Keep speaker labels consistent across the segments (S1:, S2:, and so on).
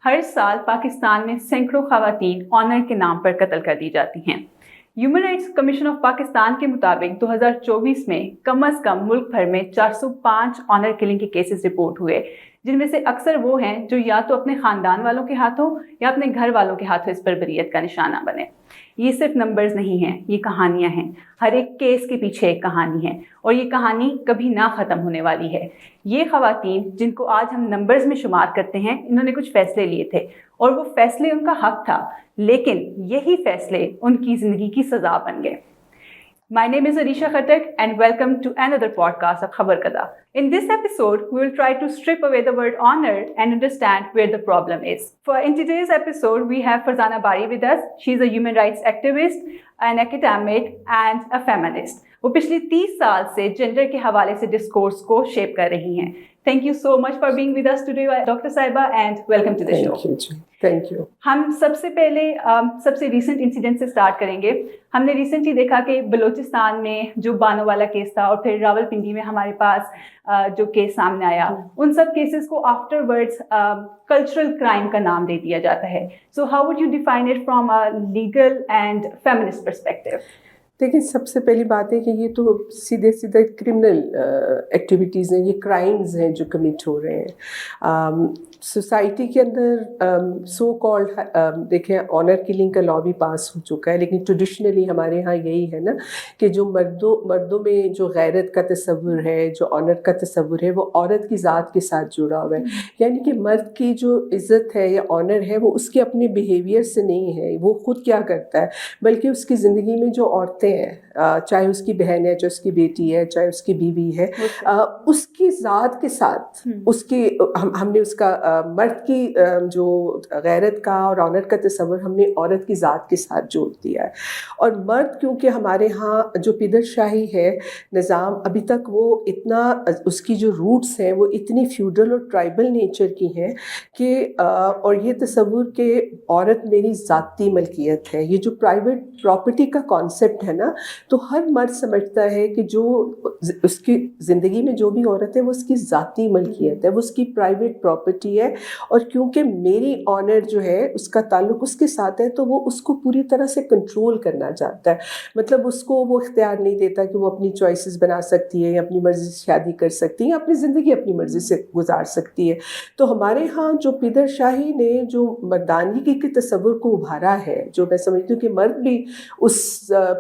S1: ہر سال پاکستان میں سینکڑوں خواتین آنر کے نام پر قتل کر دی جاتی ہیں۔ Human rights commission of Pakistan کے مطابق 2024 میں کم از کم ملک بھر میں 405 آنر کلنگ کے کیسز رپورٹ ہوئے، جن میں سے اکثر وہ ہیں جو یا تو اپنے خاندان والوں کے ہاتھوں یا اپنے گھر والوں کے ہاتھوں اس پر بریت کا نشانہ بنے۔ یہ صرف نمبرز نہیں ہیں، یہ کہانیاں ہیں۔ ہر ایک کیس کے پیچھے ایک کہانی ہے اور یہ کہانی کبھی نہ ختم ہونے والی ہے۔ یہ خواتین جن کو آج ہم نمبرز میں شمار کرتے ہیں، انہوں نے کچھ فیصلے لیے تھے اور وہ فیصلے ان کا حق تھا، لیکن یہی فیصلے ان کی زندگی کی سزا بن گئے۔ My name is Arisha Khattak and welcome to another podcast of Khabar Kada. In this episode, we will try to strip away the word honor and understand where the problem is. In today's episode, we have Farzana Bari with us. She's a human rights activist, an academic and a feminist. وہ پچھلی 30 سال سے gender کے حوالے سے discourse کو shape کر رہی ہیں۔ Thank you so much for being with us today, Dr. Saiba, and welcome to the show.
S2: Thank you.
S1: ہم سب سے پہلے سب سے ریسنٹ انسیڈنٹ سے اسٹارٹ کریں گے۔ ہم نے ریسنٹلی دیکھا کہ بلوچستان میں جو بانو والا کیس تھا اور پھر راول پنڈی میں ہمارے پاس جو کیس سامنے آیا، ان سب کیسز کو آفٹر ورڈز کلچرل کرائم کا نام دے دیا جاتا ہے۔ So how would you define it from a legal and feminist perspective?
S2: دیکھیں، سب سے پہلی بات ہے کہ یہ تو سیدھے کرمنل ایکٹیویٹیز ہیں، یہ کرائمز ہیں جو کمٹ ہو رہے ہیں سوسائٹی کے اندر۔ سو کالڈ دیکھیں، آنر کلنگ کا لا بھی پاس ہو چکا ہے، لیکن ٹریڈیشنلی ہمارے ہاں یہی ہے نا کہ جو مردوں میں جو غیرت کا تصور ہے، جو آنر کا تصور ہے، وہ عورت کی ذات کے ساتھ جڑا ہوا ہے۔ یعنی کہ مرد کی جو عزت ہے یا آنر ہے، وہ اس کے اپنے بیہیویئر سے نہیں ہے، وہ خود کیا کرتا ہے، بلکہ اس کی زندگی میں جو عورتیں ہیں، چاہے اس کی بہن ہے، چاہے اس کی بیٹی ہے، چاہے اس کی بیوی ہے، اس کی ذات کے ساتھ اس کی ہم نے اس کا مرد کی جو غیرت کا اور آنر کا تصور ہم نے عورت کی ذات کے ساتھ جوڑ دیا ہے۔ اور مرد کیونکہ ہمارے ہاں جو پدر شاہی ہے نظام، ابھی تک وہ اتنا، اس کی جو روٹس ہیں وہ اتنی فیوڈل اور ٹرائبل نیچر کی ہیں کہ اور یہ تصور کہ عورت میری ذاتی ملکیت ہے، یہ جو پرائیویٹ پراپرٹی کا کانسیپٹ ہے نا، تو ہر مرد سمجھتا ہے کہ جو اس کی زندگی میں جو بھی عورت ہے وہ اس کی ذاتی ملکیت ہے، وہ اس کی پرائیویٹ پراپرٹی ہے، اور کیونکہ میری آنر جو ہے اس کا تعلق اس کے ساتھ ہے، تو وہ اس کو پوری طرح سے کنٹرول کرنا چاہتا ہے۔ مطلب اس کو وہ اختیار نہیں دیتا کہ وہ اپنی چوائسیز بنا سکتی ہے، یا اپنی مرضی سے شادی کر سکتی ہے، یا اپنی زندگی اپنی مرضی سے گزار سکتی ہے۔ تو ہمارے ہاں جو پدر شاہی نے جو مردانگی کے تصور کو ابھارا ہے، جو میں سمجھتی ہوں کہ مرد بھی اس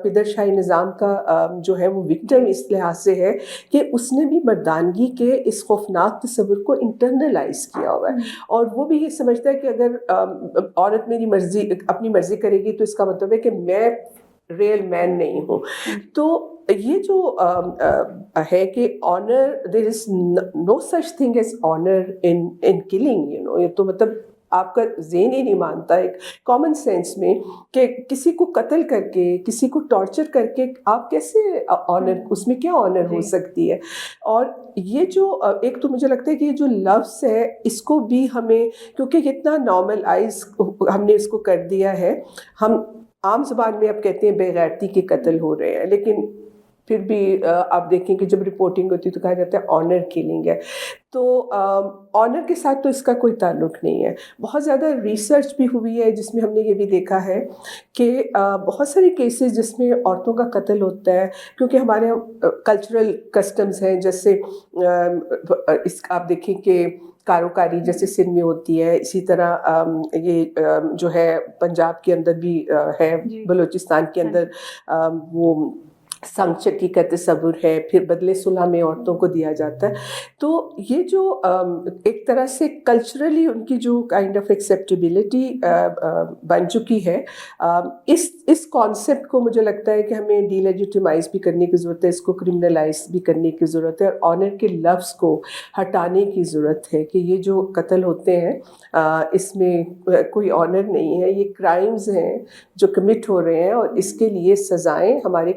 S2: پدر شاہی نظام کا جو ہے وہ وکٹم اس لحاظ سے ہے کہ اس نے بھی مردانگی کے اس خوفناک تصور کو انٹرنلائز کیا ہوا ہے، اور وہ بھی یہ سمجھتا ہے کہ اگر عورت میری مرضی اپنی مرضی کرے گی تو اس کا مطلب ہے کہ میں ریئل مین نہیں ہوں۔ تو یہ جو ہے کہ honour, there is no such thing as honour in killing, you know, یہ تو مطلب آپ کا ذہن ہی نہیں مانتا ایک کامن سینس میں کہ کسی کو قتل کر کے، کسی کو ٹارچر کر کے آپ کیسے آنر، اس میں کیا آنر ہو سکتی ہے۔ اور یہ جو ایک تو مجھے لگتا ہے کہ یہ جو لفظ ہے اس کو بھی ہمیں، کیونکہ اتنا نارملائز ہم نے اس کو کر دیا ہے، ہم عام زبان میں اب کہتے ہیں بے غیرتی کے قتل ہو رہے ہیں، لیکن پھر بھی آپ دیکھیں کہ جب رپورٹنگ ہوتی ہے تو کہا جاتا ہے آنر کلنگ ہے۔ تو آنر کے ساتھ تو اس کا کوئی تعلق نہیں ہے۔ بہت زیادہ ریسرچ بھی ہوئی ہے جس میں ہم نے یہ بھی دیکھا ہے کہ بہت سارے کیسز جس میں عورتوں کا قتل ہوتا ہے، کیونکہ ہمارے کلچرل کسٹمز ہیں، جیسے اس آپ دیکھیں کہ کاروکاری جیسے سندھ میں ہوتی ہے، اسی طرح یہ جو ہے پنجاب کے اندر بھی ہے، بلوچستان کے اندر وہ سنگ چکی کا تصور ہے، پھر بدلے صلح میں عورتوں کو دیا جاتا ہے۔ تو یہ جو ایک طرح سے کلچرلی ان کی جو کائنڈ آف ایکسیپٹیبلٹی بن چکی ہے، اس کانسیپٹ کو مجھے لگتا ہے کہ ہمیں ڈی لیجیٹیمائز بھی کرنے کی ضرورت ہے، اس کو کرمنلائز بھی کرنے کی ضرورت ہے، اور آنر کے لفظ کو ہٹانے کی ضرورت ہے کہ یہ جو قتل ہوتے ہیں اس میں کوئی آنر نہیں ہے، یہ کرائمز ہیں جو کمٹ ہو رہے ہیں، اور اس کے لیے سزائیں ہمارے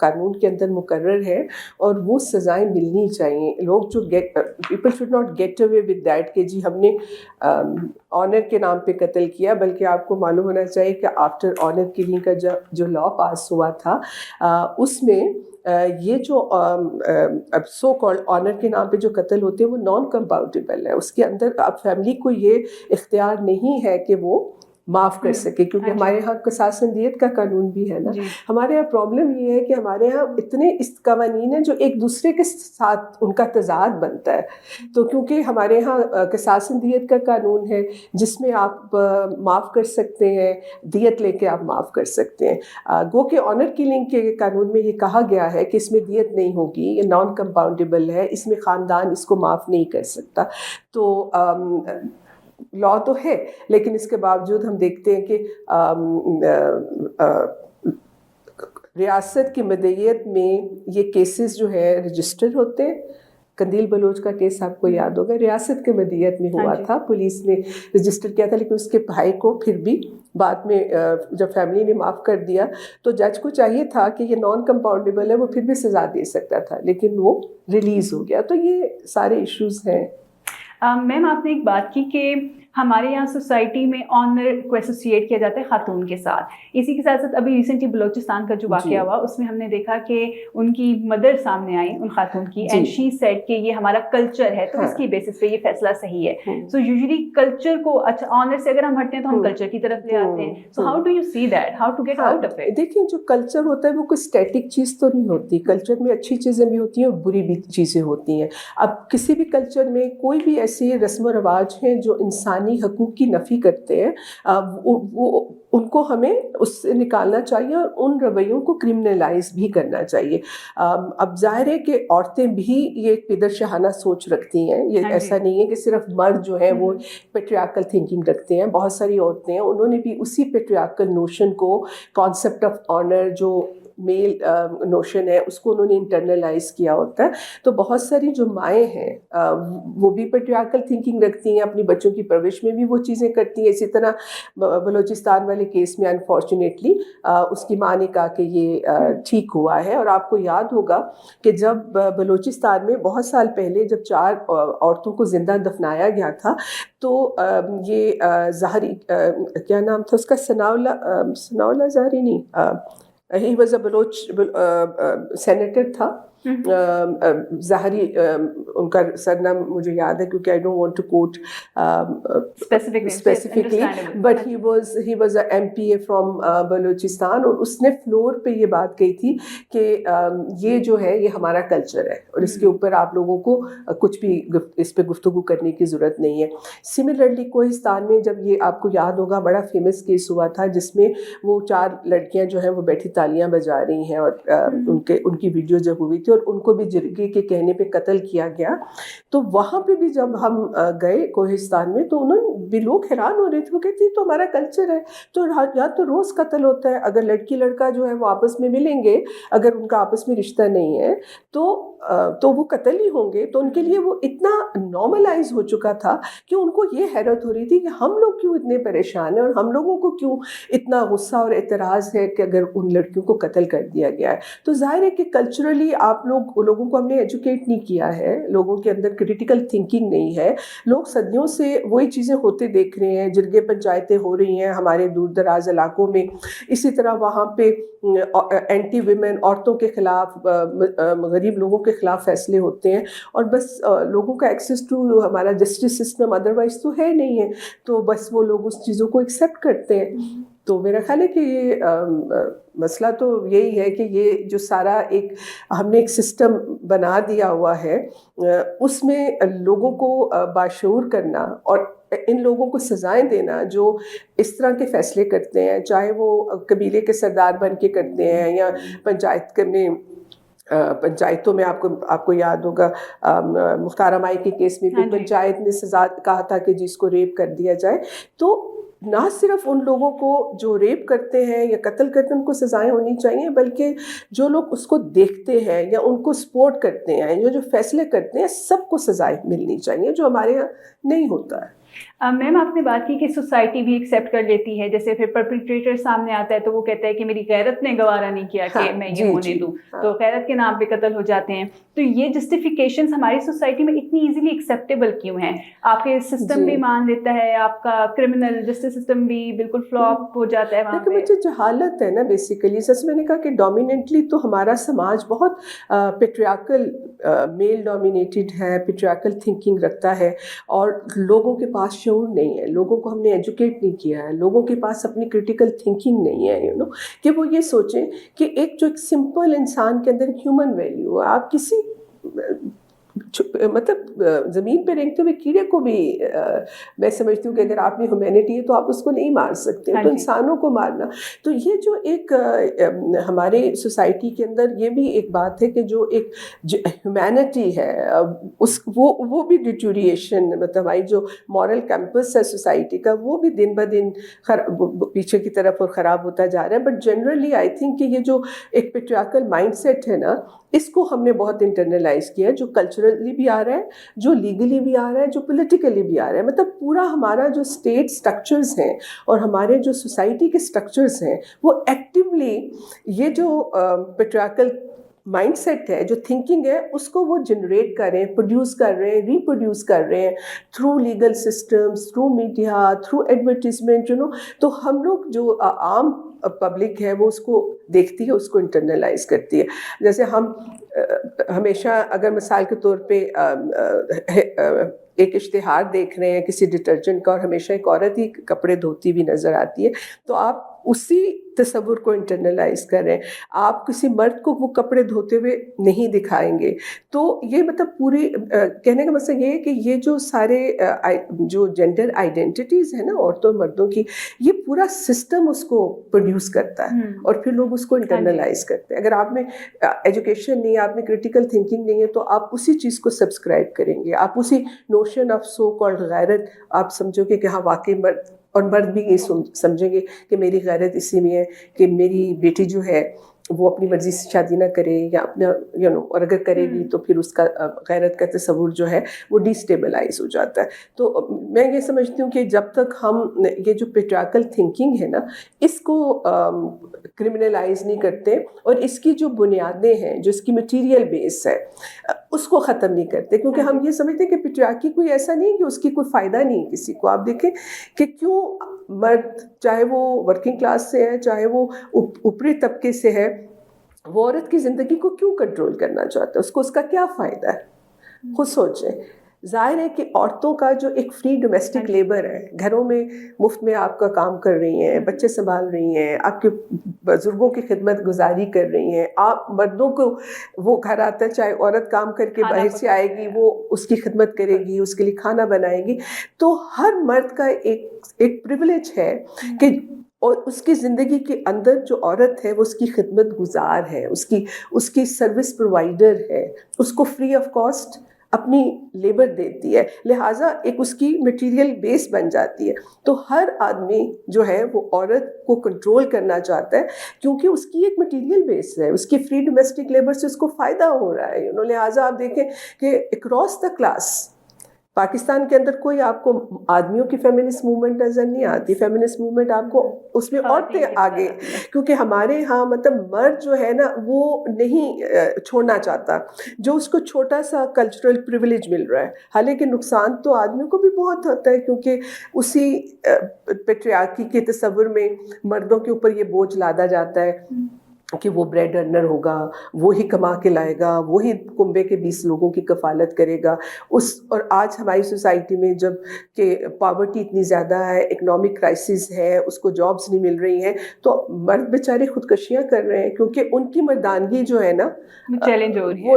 S2: قانون کے اندر مقرر ہے اور وہ سزائیں ملنی چاہیے. لوگ جو people should not get away with that کہ جی ہم نے آنر کے نام پہ قتل کیا, بلکہ آپ کو معلوم ہونا چاہیے کہ آفٹر آنر کلنگ کا جو لا پاس ہوا تھا اس میں یہ جو اب سو کالڈ آنر کے نام پہ جو قتل ہوتے ہیں وہ نان کمپاؤنڈیبل ہے. اس کے اندر اب فیملی کو یہ اختیار نہیں ہے کہ وہ معاف کر سکے, کیونکہ ہمارے یہاں قصاص دیت کا قانون بھی ہے نا. ہمارے یہاں پرابلم یہ ہے کہ ہمارے یہاں اتنے قوانین ہیں جو ایک دوسرے کے ساتھ ان کا تضاد بنتا ہے. تو کیونکہ ہمارے یہاں قصاص دیت کا قانون ہے جس میں آپ معاف کر سکتے ہیں, دیت لے کے آپ معاف کر سکتے ہیں. گو کہ آنر کلنگ کے قانون میں یہ کہا گیا ہے کہ اس میں دیت نہیں ہوگی, یہ نان کمپاؤنڈیبل ہے, اس میں خاندان اس کو معاف نہیں کر سکتا. تو لا تو ہے, لیکن اس کے باوجود ہم دیکھتے ہیں کہ ریاست کی مدعیت میں یہ کیسز جو ہے رجسٹر ہوتے ہیں. قندیل بلوچ کا کیس آپ کو یاد ہوگا, ریاست کے مدعیت میں ہوا تھا, پولیس نے رجسٹر کیا تھا, لیکن اس کے بھائی کو پھر بھی بعد میں جب فیملی نے معاف کر دیا تو جج کو چاہیے تھا کہ یہ نان کمپاؤنڈیبل ہے, وہ پھر بھی سزا دے سکتا تھا, لیکن وہ ریلیز ہو گیا. تو یہ سارے ایشوز ہیں.
S1: میم آپ نے ایک بات کی کہ ہمارے یہاں سوسائٹی میں آنر کو ایسوسیٹ کیا جاتا ہے خاتون کے ساتھ. اسی کے ساتھ ساتھ ابھی ریسنٹلی بلوچستان کا جو واقعہ ہوا اس میں ہم نے دیکھا کہ ان کی مدر سامنے آئی ان خاتون کی, اینڈ شی سیڈ کہ یہ ہمارا کلچر ہے تو اس کی بیسس پہ یہ فیصلہ صحیح ہے. سو یوزلی کلچر کو اچھا آنر سے اگر ہم ہٹتے ہیں تو ہم کلچر کی طرف لے آتے ہیں. So how do you see that, how to get out of it?
S2: دیکھیں جو کلچر ہوتا ہے وہ کوئی اسٹیٹک چیز تو نہیں ہوتی. کلچر میں اچھی چیزیں بھی ہوتی ہیں اور بری بھی چیزیں ہوتی ہیں. اب کسی بھی کلچر میں کوئی بھی ایسی رسم و رواج ہیں جو انسانی حقوق کی نفی کرتے ہیں, وہ ان کو ہمیں اس سے نکالنا چاہیے اور ان رویوں کو کرمنلائز بھی کرنا چاہیے. اب ظاہر ہے کہ عورتیں بھی یہ پدر شاہانہ سوچ رکھتی ہیں. یہ ایسا نہیں ہے کہ صرف مرد جو ہیں وہ پیٹریارکل تھنکنگ رکھتے ہیں. بہت ساری عورتیں ہیں انہوں نے بھی اسی پیٹریارکل نوشن کو, کانسیپٹ آف آنر جو میل نوشن ہے اس کو انہوں نے انٹرنلائز کیا ہوتا ہے. تو بہت ساری جو مائیں ہیں وہ بھی پیٹریارکل تھنکنگ رکھتی ہیں, اپنی بچوں کی پرورش میں بھی وہ چیزیں کرتی ہیں. اسی طرح بلوچستان والے کیس میں انفارچونیٹلی اس کی ماں نے کہا کہ یہ ٹھیک ہوا ہے. اور آپ کو یاد ہوگا کہ جب بلوچستان میں بہت سال پہلے جب 4 عورتوں کو زندہ دفنایا گیا تھا تو یہ ظاہری کیا نام تھا اس کا, ثناءاللہ ظاہری نہیں, he was a Baloch senator تھا, ظاہری ان کا سرنام مجھے یاد ہے کیونکہ I don't want to quote specifically, but he was a M P A from Balochistan. اور اس نے فلور پہ یہ بات کہی تھی کہ یہ جو ہے یہ ہمارا کلچر ہے اور اس کے اوپر آپ لوگوں کو کچھ بھی اس پہ گفتگو کرنے کی ضرورت نہیں ہے. سملرلی کوہستان میں جب یہ آپ کو یاد ہوگا بڑا فیمس کیس ہوا تھا جس میں وہ 4 لڑکیاں جو ہیں وہ بیٹھی تالیاں بجا رہی ہیں اور ان کی ویڈیو جب ہوئی تھی اور ان کو بھی جرگے کے کہنے پہ قتل کیا گیا. تو وہاں پہ بھی جب ہم گئے کوہستان میں تو انہوں بھی لوگ حیران ہو رہے تھے. وہ کہتی تو ہمارا کلچر ہے, تو یا تو روز قتل ہوتا ہے, اگر لڑکی لڑکا جو ہے وہ آپس میں ملیں گے, اگر ان کا آپس میں رشتہ نہیں ہے تو وہ قتل ہی ہوں گے. تو ان کے لیے وہ اتنا نارملائز ہو چکا تھا کہ ان کو یہ حیرت ہو رہی تھی کہ ہم لوگ کیوں اتنے پریشان ہیں اور ہم لوگوں کو کیوں اتنا غصہ اور اعتراض ہے کہ اگر ان لڑکیوں کو قتل کر دیا گیا ہے. تو ظاہر ہے کہ کلچرلی آپ لوگوں کو ہم نے ایجوکیٹ نہیں کیا ہے, لوگوں کے اندر کریٹیکل تھنکنگ نہیں ہے. لوگ صدیوں سے وہی چیزیں ہوتے دیکھ رہے ہیں, جرگے پنچایتیں ہو رہی ہیں ہمارے دور دراز علاقوں میں. اسی طرح وہاں پہ اینٹی ویمن, عورتوں کے خلاف, غریب لوگوں کے خلاف فیصلے ہوتے ہیں, اور بس لوگوں کا ایکسیس ٹو ہمارا جسٹس سسٹم ادروائز تو ہے نہیں ہے, تو بس وہ لوگ اس چیزوں کو ایکسیپٹ کرتے ہیں. تو میرا خیال ہے کہ یہ مسئلہ تو یہی ہے کہ یہ جو سارا ایک ہم نے ایک سسٹم بنا دیا ہوا ہے, اس میں لوگوں کو باشعور کرنا اور ان لوگوں کو سزائیں دینا جو اس طرح کے فیصلے کرتے ہیں, چاہے وہ قبیلے کے سردار بن کے کرتے ہیں یا پنچایت میں پنچایتوں میں آپ کو یاد ہوگا مختار مائی کے کیس میں بھی پنچایت نے سزا کہا تھا کہ جس کو ریپ کر دیا جائے. تو نہ صرف ان لوگوں کو جو ریپ کرتے ہیں یا قتل کرتے ہیں ان کو سزائیں ہونی چاہیے, بلکہ جو لوگ اس کو دیکھتے ہیں یا ان کو سپورٹ کرتے ہیں, جو فیصلے کرتے ہیں, سب کو سزائیں ملنی چاہیے, جو ہمارے یہاں نہیں ہوتا ہے.
S1: میم آپ نے بات کی کہ سوسائٹی بھی ایکسیپٹ کر لیتی ہے, جیسے پھر پرپیٹریٹر سامنے آتا ہے تو وہ کہتا ہے کہ میری غیرت نے گوارا نہیں کیا کہ میں یہ ہونے دوں, تو غیرت کے نام پہ قتل ہو جاتے ہیں. تو یہ جسٹیفیکیشنز ہماری سوسائٹی میں اتنی ایزیلی ایکسیپٹیبل کیوں ہیں؟ آپ کے سسٹم بھی مان لیتا ہے, آپ کا کرمنل جسٹس سسٹم بھی بالکل فلاپ ہو جاتا ہے وہاں پہ.
S2: مجھے جہالت ہے نا بیسیکلی, جیسے میں نے کہا کہ ڈومیننٹلی تو ہمارا سماج بہت پیٹریارکل میل ڈومینیٹڈ ہے, پیٹریارکل تھنکنگ رکھتا ہے, اور لوگوں کے پاس شعور نہیں ہے, لوگوں کو ہم نے ایجوکیٹ نہیں کیا ہے, لوگوں کے پاس اپنی کرٹیکل تھنکنگ نہیں ہے, کہ وہ یہ سوچیں کہ ایک جو ایک سمپل انسان کے اندر ہیومن ویلیو ہے. آپ کسی مطلب زمین پہ رینگتے ہوئے کیڑے کو بھی میں سمجھتی ہوں کہ اگر آپ میں ہیومینٹی ہے تو آپ اس کو نہیں مار سکتے, تو انسانوں کو مارنا. تو یہ جو ایک ہمارے سوسائٹی کے اندر یہ بھی ایک بات ہے کہ جو ایک ہیومینٹی ہے وہ بھی ڈیٹیوریشن, مطلب ہماری جو مورل کیمپس ہے سوسائٹی کا وہ بھی دن بہ دن پیچھے کی طرف اور خراب ہوتا جا رہا ہے. بٹ جنرلی آئی تھنک کہ یہ جو ایک پیٹریارکل مائنڈ سیٹ ہے نا, اس کو ہم نے بہت انٹرنلائز کیا ہے, جو کلچرلی بھی آ رہا ہے, جو لیگلی بھی آ رہا ہے, جو پولیٹیکلی بھی آ رہا ہے. مطلب پورا ہمارا جو اسٹیٹ سٹرکچرز ہیں اور ہمارے جو سوسائٹی کے سٹرکچرز ہیں وہ ایکٹیولی یہ جو پیٹریارکل مائنڈ سیٹ ہے, جو تھنکنگ ہے, اس کو وہ جنریٹ کر رہے ہیں, پروڈیوس کر رہے ہیں, ریپروڈیوس کر رہے ہیں through legal systems, through media, through advertisement, تو ہم لوگ جو عام پبلک ہے وہ اس کو دیکھتی ہے, اس کو انٹرنلائز کرتی ہے. جیسے ہم ہمیشہ اگر مثال کے طور پہ ایک اشتہار دیکھ رہے ہیں کسی ڈٹرجنٹ کا اور ہمیشہ ایک عورت ہی کپڑے دھوتی ہوئی نظر آتی ہے, تو آپ اسی تصور کو انٹرنلائز کر رہے ہیں. آپ کسی مرد کو وہ کپڑے دھوتے ہوئے نہیں دکھائیں گے. تو یہ مطلب پوری کہنے کا مطلب یہ ہے کہ یہ جو سارے جو جینڈر آئیڈینٹیٹیز ہیں نا عورتوں مردوں کی, یہ پورا سسٹم اس کو پروڈیوس کرتا ہے اور پھر لوگ اس کو انٹرنلائز کرتے ہیں. اگر آپ میں ایجوکیشن نہیں ہے, آپ میں کرٹیکل تھنکنگ نہیں ہے, تو آپ اسی چیز کو سبسکرائب کریں گے, آپ اسی نوشن آف سو کالڈ غیرت آپ سمجھو گے کہ ہاں واقعی مرد, اور مرد بھی یہ سمجھیں گے کہ میری غیرت اسی میں ہے کہ میری بیٹی جو ہے وہ اپنی مرضی سے شادی نہ کرے یا اپنا اور اگر کرے گی تو پھر اس کا غیرت کا تصور جو ہے وہ ڈیسٹیبلائز ہو جاتا ہے. تو میں یہ سمجھتی ہوں کہ جب تک ہم یہ جو پیٹریارکل تھنکنگ ہے نا اس کو کرمنلائز نہیں کرتے اور اس کی جو بنیادیں ہیں, جو اس کی مٹیریل بیس ہے, اس کو ختم نہیں کرتے, کیونکہ ہم یہ سمجھتے ہیں کہ پیٹریارکی کوئی ایسا نہیں کہ اس کی کوئی فائدہ نہیں کسی کو. آپ دیکھیں کہ کیوں مرد چاہے وہ ورکنگ کلاس سے ہے, چاہے وہ اوپری طبقے سے ہے, وہ عورت کی زندگی کو کیوں کنٹرول کرنا چاہتا ہے, اس کو اس کا کیا فائدہ ہے؟ خود سوچیں. ظاہر ہے کہ عورتوں کا جو ایک فری ڈومیسٹک لیبر ہے, گھروں میں مفت میں آپ کا کام کر رہی ہیں, بچے سنبھال رہی ہیں, آپ کے بزرگوں کی خدمت گزاری کر رہی ہیں, آپ مردوں کو وہ گھر آتا ہے, چاہے عورت کام کر کے باہر سے آئے گی وہ اس کی خدمت کرے گی, اس کے لیے کھانا بنائے گی. تو ہر مرد کا ایک پریولیج ہے کہ اور اس کی زندگی کے اندر جو عورت ہے وہ اس کی خدمت گزار ہے, اس کی سروس پرووائڈر ہے, اس کو فری آف کاسٹ اپنی لیبر دیتی ہے, لہٰذا ایک اس کی مٹیریل بیس بن جاتی ہے. تو ہر آدمی جو ہے وہ عورت کو کنٹرول کرنا چاہتا ہے کیونکہ اس کی ایک مٹیریل بیس ہے, اس کی فری ڈومیسٹک لیبر سے اس کو فائدہ ہو رہا ہے. لہٰذا آپ دیکھیں کہ اکراس دا کلاس پاکستان کے اندر کوئی آپ کو آدمیوں کی فیمنسٹ موومنٹ نظر نہیں آتی. فیمنسٹ موومنٹ آپ کو اس میں عورتیں آگے, کیونکہ ہمارے ہاں مطلب مرد جو ہے نا وہ نہیں چھوڑنا چاہتا, جو اس کو چھوٹا سا کلچرل پریویلیج مل رہا ہے. حالانکہ نقصان تو آدمیوں کو بھی بہت ہوتا ہے, کیونکہ اسی پیٹریارکی کے تصور میں مردوں کے اوپر یہ بوجھ لادا جاتا ہے کہ وہ بریڈ ارنر ہوگا, وہی کما کے لائے گا, وہی کنبے کے 20 لوگوں کی کفالت کرے گا. اور آج ہماری سوسائٹی میں جب کہ پاورٹی اتنی زیادہ ہے, اکنامک کرائسس ہے, اس کو جابس نہیں مل رہی ہیں, تو مرد بیچارے خودکشیاں کر رہے ہیں کیونکہ ان کی مردانگی جو ہے نا وہ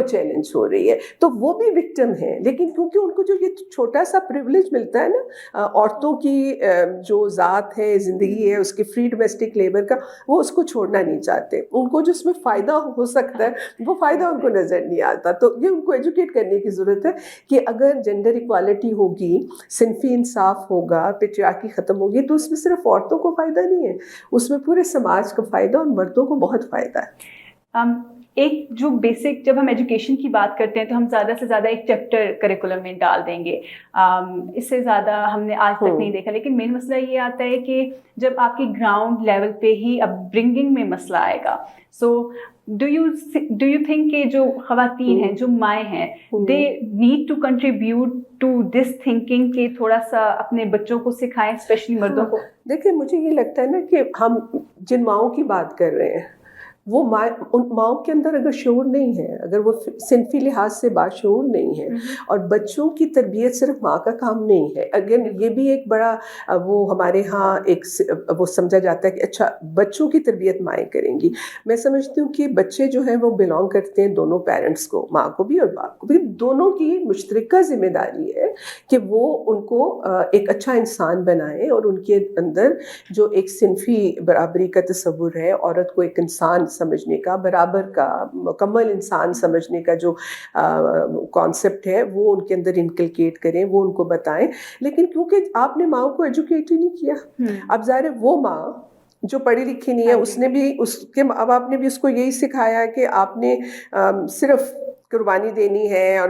S2: چیلنج ہو رہی ہے. تو وہ بھی وکٹم ہیں, لیکن کیونکہ ان کو جو یہ چھوٹا سا پریولیج ملتا ہے نا عورتوں کی جو ذات ہے, زندگی ہے, اس کی فری ڈومیسٹک لیبر کا, وہ اس کو چھوڑنا نہیں چاہتے. ان کو جو اس میں فائدہ ہو سکتا ہے وہ فائدہ ان کو نظر نہیں آتا. تو یہ ان کو ایجوکیٹ کرنے کی ضرورت ہے کہ اگر جینڈر ایکوالٹی ہوگی, صنفی انصاف ہوگا, پیٹریارکی ختم ہوگی, تو اس میں صرف عورتوں کو فائدہ نہیں ہے, اس میں پورے سماج کا فائدہ اور مردوں کو بہت فائدہ ہے.
S1: ایک جو بیسک جب ہم ایجوکیشن کی بات کرتے ہیں تو ہم زیادہ سے زیادہ ایک چیپٹر کریکولم میں ڈال دیں گے, اس سے زیادہ ہم نے آج تک نہیں دیکھا. لیکن مین مسئلہ یہ آتا ہے کہ جب آپ کی گراؤنڈ لیول پہ ہی اپ برنگنگ میں مسئلہ آئے گا. سو ڈو یو تھنک کہ جو خواتین ہیں, جو مائیں ہیں, they need to contribute to this thinking کہ تھوڑا سا اپنے بچوں کو سکھائیں, اسپیشلی مردوں کو؟
S2: دیکھیں مجھے یہ لگتا ہے نا کہ ہم جن ماؤں کی بات کر رہے ہیں وہ ان ماؤں کے اندر اگر شعور نہیں ہے, اگر وہ صنفی لحاظ سے باشعور نہیں ہے, اور بچوں کی تربیت صرف ماں کا کام نہیں ہے. اگر یہ بھی ایک بڑا وہ ہمارے ہاں ایک وہ سمجھا جاتا ہے کہ اچھا بچوں کی تربیت مائیں کریں گی. میں سمجھتی ہوں کہ بچے جو ہیں وہ بلانگ کرتے ہیں دونوں پیرنٹس کو, ماں کو بھی اور باپ کو بھی. دونوں کی مشترکہ ذمہ داری ہے کہ وہ ان کو ایک اچھا انسان بنائیں, اور ان کے اندر جو ایک صنفی برابری کا تصور ہے, عورت کو ایک انسان سمجھنے کا, برابر کا, مکمل انسان سمجھنے کا جو کانسیپٹ ہے وہ ان کے اندر انکلکیٹ کریں, وہ ان کو بتائیں. لیکن کیونکہ آپ نے ماں کو ایجوکیٹ ہی نہیں کیا, اب ظاہر ہے وہ ماں جو پڑھی لکھی نہیں ہے اس نے بھی اب آپ نے بھی اس کو یہی سکھایا کہ آپ نے صرف قربانی دینی ہے اور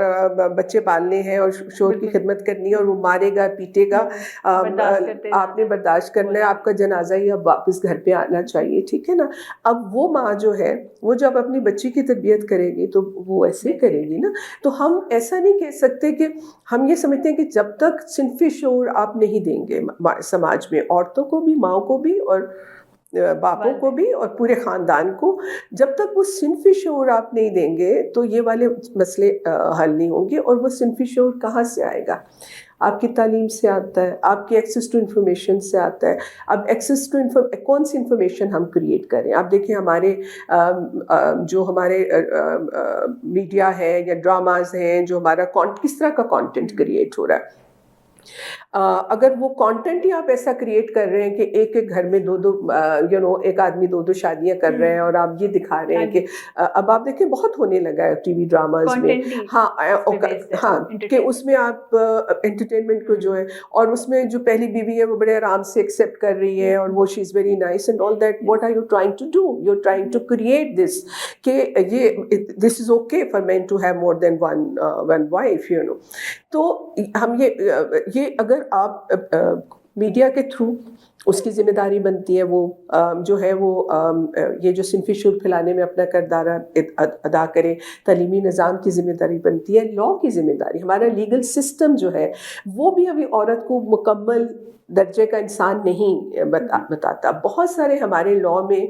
S2: بچے پالنے ہیں اور شوہر کی خدمت کرنی ہے, اور وہ مارے گا پیٹے گا, آپ نے برداشت کرنا ہے, آپ کا جنازہ ہی اب واپس گھر پہ آنا چاہیے, ٹھیک ہے نا. اب وہ ماں جو ہے وہ جب اپنی بچی کی تربیت کرے گی تو وہ ایسے کرے گی نا. تو ہم ایسا نہیں کہہ سکتے کہ ہم یہ سمجھتے ہیں کہ جب تک صنفی شعور آپ نہیں دیں گے سماج میں, عورتوں کو بھی, ماؤں کو بھی اور باپوں کو بھی اور پورے خاندان کو, جب تک وہ صنفی شعور آپ نہیں دیں گے تو یہ والے مسئلے حل نہیں ہوں گے. اور وہ صنفی شعور کہاں سے آئے گا؟ آپ کی تعلیم سے آتا ہے, آپ کی ایکسیس ٹو انفارمیشن سے آتا ہے. اب ایکسیس ٹو کون سی انفارمیشن ہم کریٹ کریں؟ آپ دیکھیں ہمارے جو ہمارے میڈیا ہے یا ڈراماز ہیں, جو ہمارا کس طرح کا کانٹینٹ کریٹ ہو رہا ہے. اگر وہ کانٹینٹ ہی آپ ایسا کریٹ کر رہے ہیں کہ ایک ایک گھر میں دو ایک آدمی دو شادیاں کر رہے ہیں, اور آپ یہ دکھا رہے ہیں کہ اب آپ دیکھیں بہت ہونے لگا ہے ٹی وی ڈراماز میں, ہاں کہ اس میں آپ انٹرٹینمنٹ کو جو ہے, اور اس میں جو پہلی بیوی ہے وہ بڑے آرام سے ایکسیپٹ کر رہی ہے, اور وہ she is very nice and all that. What are you trying to do? You are trying to create this کہ this is okay for man to have more than one wife, you know. تو ہم یہ اگر آپ media کے through اس کی ذمہ داری بنتی ہے, وہ جو ہے وہ یہ جو صنفی شعور پھیلانے میں اپنا کردار ادا کرے. تعلیمی نظام کی ذمہ داری بنتی ہے, لا کی ذمہ داری. ہمارا لیگل سسٹم جو ہے وہ بھی ابھی عورت کو مکمل درجے کا انسان نہیں بتاتا. بہت سارے ہمارے لا میں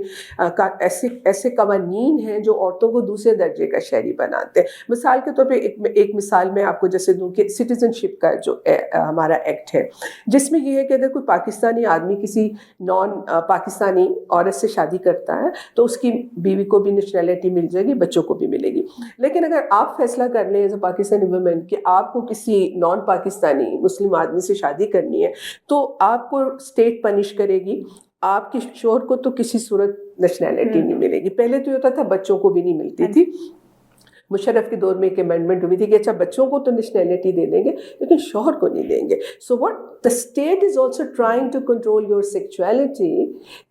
S2: ایسے قوانین ہیں جو عورتوں کو دوسرے درجے کا شہری بناتے ہیں. مثال کے طور پہ ایک مثال میں آپ کو جیسے دوں کہ سٹیزن شپ کا جو ہمارا ایکٹ ہے, جس میں یہ ہے کہ اگر کوئی پاکستانی آدمی کسی نان پاکستانی عورت سے شادی کرتا ہے تو اس کی بیوی کو بھی نیشنلٹی مل جائے گی, بچوں کو بھی ملے گی. لیکن اگر آپ فیصلہ کر لیں ایز اے پاکستانی وومن کہ آپ کو کسی نان پاکستانی مسلم آدمی سے شادی کرنی ہے تو آپ کو اسٹیٹ پنش کرے گی, آپ کے شوہر کو تو کسی صورت نیشنلٹی نہیں ملے گی. پہلے تو یہ ہوتا تھا بچوں کو بھی نہیں ملتی تھی. مشرف کے دور میں ایک امینڈمنٹ ہوئی تھی کہ اچھا بچوں کو تو نیشنلٹی دے دیں گے لیکن شوہر کو نہیں دیں گے. So what the state is also trying to control your sexuality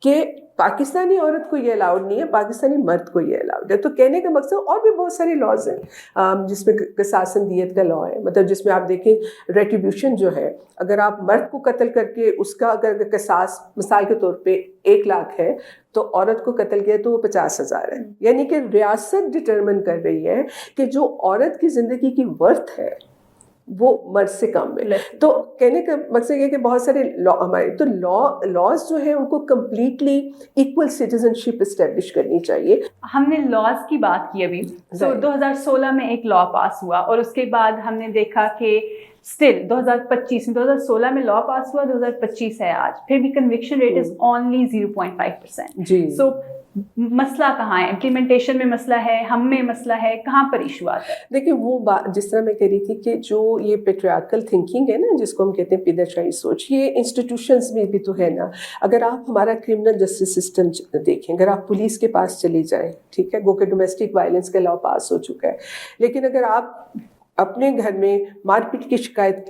S2: کہ پاکستانی عورت کو یہ الاؤڈ نہیں ہے, پاکستانی مرد کو یہ الاؤڈ ہے. تو کہنے کا مقصد, اور بھی بہت سارے لاز ہیں جس میں قصاص دیت کا لا ہے, مطلب جس میں آپ دیکھیں ریٹریبیوشن جو ہے, اگر آپ مرد کو قتل کر کے اس کا اگر قصاص مثال کے طور پہ 1 لاکھ ہے تو عورت کو قتل کیا تو وہ 50,000 ہے. یعنی کہ ریاست ڈٹرمن کر رہی ہے کہ جو عورت کی زندگی کی ورتھ ہے وہ مرد سے کم ہے. تو کہنے کا مقصد یہ کہ بہت سارے لا ہمارے تو لاز جو ہیں ان کو کمپلیٹلی ایکول سٹیزن شپ اسٹیبلش کرنی چاہیے.
S1: ہم نے لاز کی بات کی ابھی, تو 2016 میں ایک لا پاس ہوا, اور اس کے بعد ہم نے دیکھا کہ اسٹل 2016 میں لا پاس ہوا, 2025 ہے آج, پھر بھی کنوکشن ریٹ از اونلی 0.5%.
S2: جی.
S1: سو مسئلہ کہاں ہے؟ امپلیمنٹیشن میں مسئلہ ہے, ہم میں مسئلہ ہے, کہاں پر ایشو آتا ہے؟
S2: دیکھیں وہ بات جس طرح میں کہہ رہی تھی کہ جو یہ پیٹریارکل تھنکنگ ہے نا, جس کو ہم کہتے ہیں پیداشاہی سوچ, یہ انسٹیٹیوشنز میں بھی تو ہے نا. اگر آپ ہمارا کرمنل جسٹس سسٹم دیکھیں, اگر آپ پولیس کے پاس چلی جائیں, ٹھیک ہے, گو کہ ڈومیسٹک وائلنس کا لا پاس ہو چکا ہے, لیکن اگر آپ اپنے گھر میں مار پیٹ کی شکایت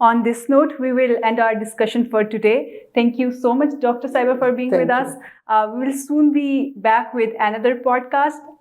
S1: On this note, we will end our discussion for today. Thank you so much, Dr. Saiba, for being with us. We will soon be back with another podcast.